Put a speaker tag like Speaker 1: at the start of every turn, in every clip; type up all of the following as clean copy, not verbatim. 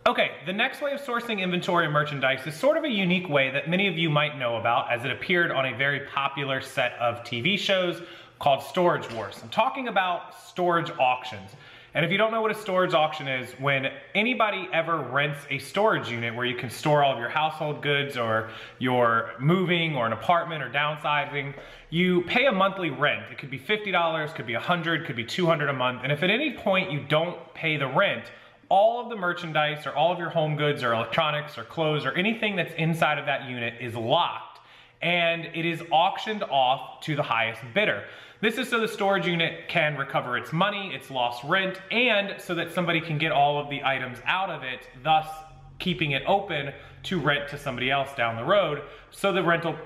Speaker 1: Okay, the next way of sourcing inventory and merchandise is sort of a unique way that many of you might know about, as it appeared on a very popular set of TV shows called Storage Wars. I'm talking about storage auctions. And if you don't know what a storage auction is, when anybody ever rents a storage unit where you can store all of your household goods, or you're moving or an apartment or downsizing, you pay a monthly rent. It could be $50, could be $100, could be $200 a month. And if at any point you don't pay the rent, all of the merchandise or all of your home goods or electronics or clothes or anything that's inside of that unit is locked, and it is auctioned off to the highest bidder. This is so the storage unit can recover its money, its lost rent, and so that somebody can get all of the items out of it, thus keeping it open to rent to somebody else down the road, so the rental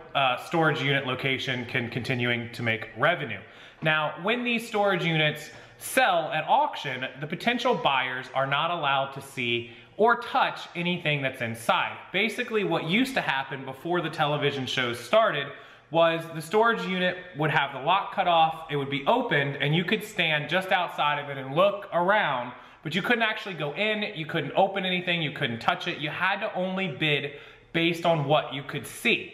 Speaker 1: storage unit location can continuing to make revenue. Now, when these storage units sell at auction, the potential buyers are not allowed to see or touch anything that's inside. Basically, what used to happen before the television shows started was the storage unit would have the lock cut off, it would be opened, and you could stand just outside of it and look around, but you couldn't actually go in, you couldn't open anything, you couldn't touch it. You had to only bid based on what you could see.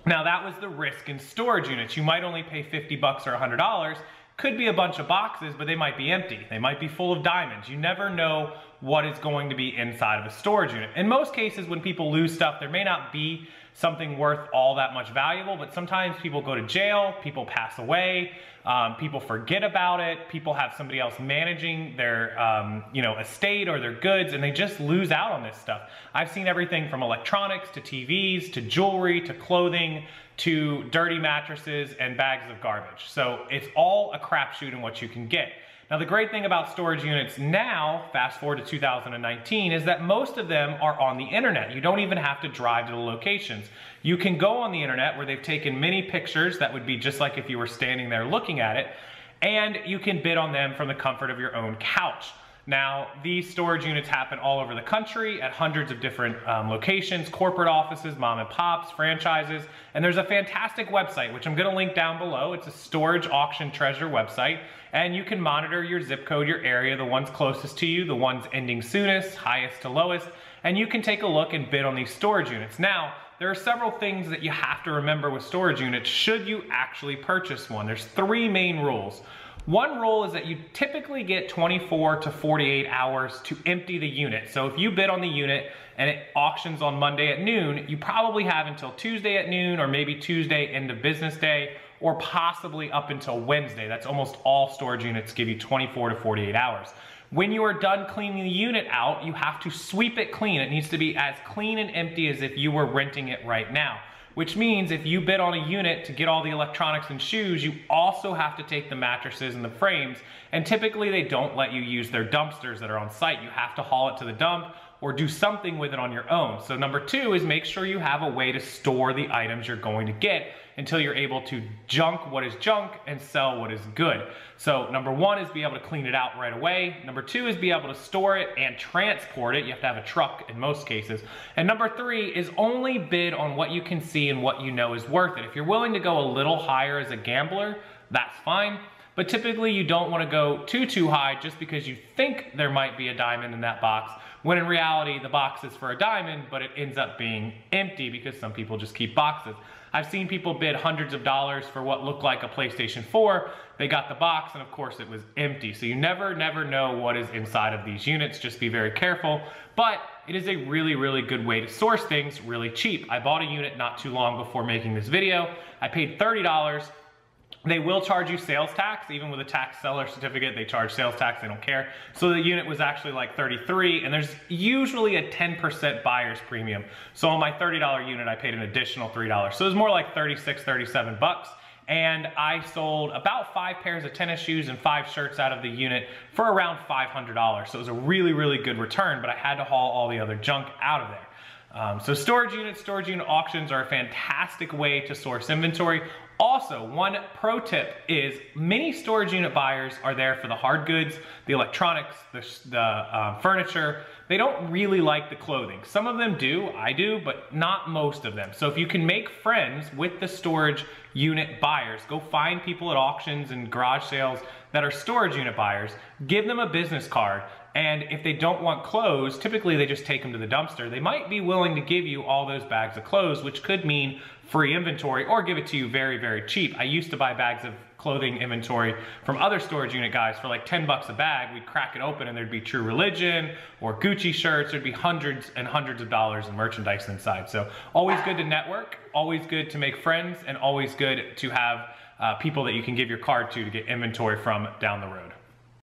Speaker 1: Now, that was the risk in storage units. You might only pay 50 bucks or $100. Could be a bunch of boxes, but they might be empty. They might be full of diamonds. You never know what is going to be inside of a storage unit. In most cases, when people lose stuff, there may not be something worth all that much valuable, but sometimes people go to jail, people pass away, people forget about it, people have somebody else managing their estate or their goods, and they just lose out on this stuff. I've seen everything from electronics to TVs to jewelry to clothing to dirty mattresses and bags of garbage. So it's all a crapshoot in what you can get. Now, the great thing about storage units now, fast forward to 2019, is that most of them are on the internet. You don't even have to drive to the locations. You can go on the internet where they've taken many pictures that would be just like if you were standing there looking at it, and you can bid on them from the comfort of your own couch. Now, these storage units happen all over the country at hundreds of different locations, corporate offices, mom and pops, franchises, and there's a fantastic website, which I'm gonna link down below. It's a storage auction treasure website, and you can monitor your zip code, your area, the ones closest to you, the ones ending soonest, highest to lowest, and you can take a look and bid on these storage units. Now, there are several things that you have to remember with storage units should you actually purchase one. There's 3 main rules. One rule is that you typically get 24 to 48 hours to empty the unit. So if you bid on the unit and it auctions on Monday at noon, you probably have until Tuesday at noon, or maybe Tuesday end of business day, or possibly up until Wednesday. That's almost all storage units give you 24 to 48 hours. When you are done cleaning the unit out, you have to sweep it clean. It needs to be as clean and empty as if you were renting it right now. Which means if you bid on a unit to get all the electronics and shoes, you also have to take the mattresses and the frames, and typically they don't let you use their dumpsters that are on site. You have to haul it to the dump or do something with it on your own. So number 2 is make sure you have a way to store the items you're going to get until you're able to junk what is junk and sell what is good. So number 1 is be able to clean it out right away. Number 2 is be able to store it and transport it. You have to have a truck in most cases. And number 3 is only bid on what you can see and what you know is worth it. If you're willing to go a little higher as a gambler, that's fine. But typically you don't want to go too high just because you think there might be a diamond in that box, when in reality the box is for a diamond, but it ends up being empty because some people just keep boxes. I've seen people bid hundreds of dollars for what looked like a PlayStation 4. They got the box and of course it was empty. So you never know what is inside of these units. Just be very careful. But it is a really good way to source things really cheap. I bought a unit not too long before making this video. I paid $30. They will charge you sales tax. Even with a tax seller certificate, they charge sales tax, they don't care. So the unit was actually like $33, and there's usually a 10% buyer's premium. So on my $30 unit, I paid an additional $3. So it was more like 36, 37 bucks. And I sold about 5 pairs of tennis shoes and 5 shirts out of the unit for around $500. So it was a really good return, but I had to haul all the other junk out of there. So storage unit auctions are a fantastic way to source inventory. Also, one pro tip is many storage unit buyers are there for the hard goods, the electronics, the furniture. They don't really like the clothing. Some of them do, I do, but not most of them. So if you can make friends with the storage unit buyers, go find people at auctions and garage sales that are storage unit buyers, give them a business card, And if they don't want clothes, typically they just take them to the dumpster. They might be willing to give you all those bags of clothes, which could mean free inventory or give it to you very, very cheap. I used to buy bags of clothing inventory from other storage unit guys for like 10 bucks a bag. We'd crack it open and there'd be True Religion or Gucci shirts. There'd be hundreds and hundreds of dollars in merchandise inside. So always good to network, always good to make friends, and always good to have people that you can give your card to get inventory from down the road.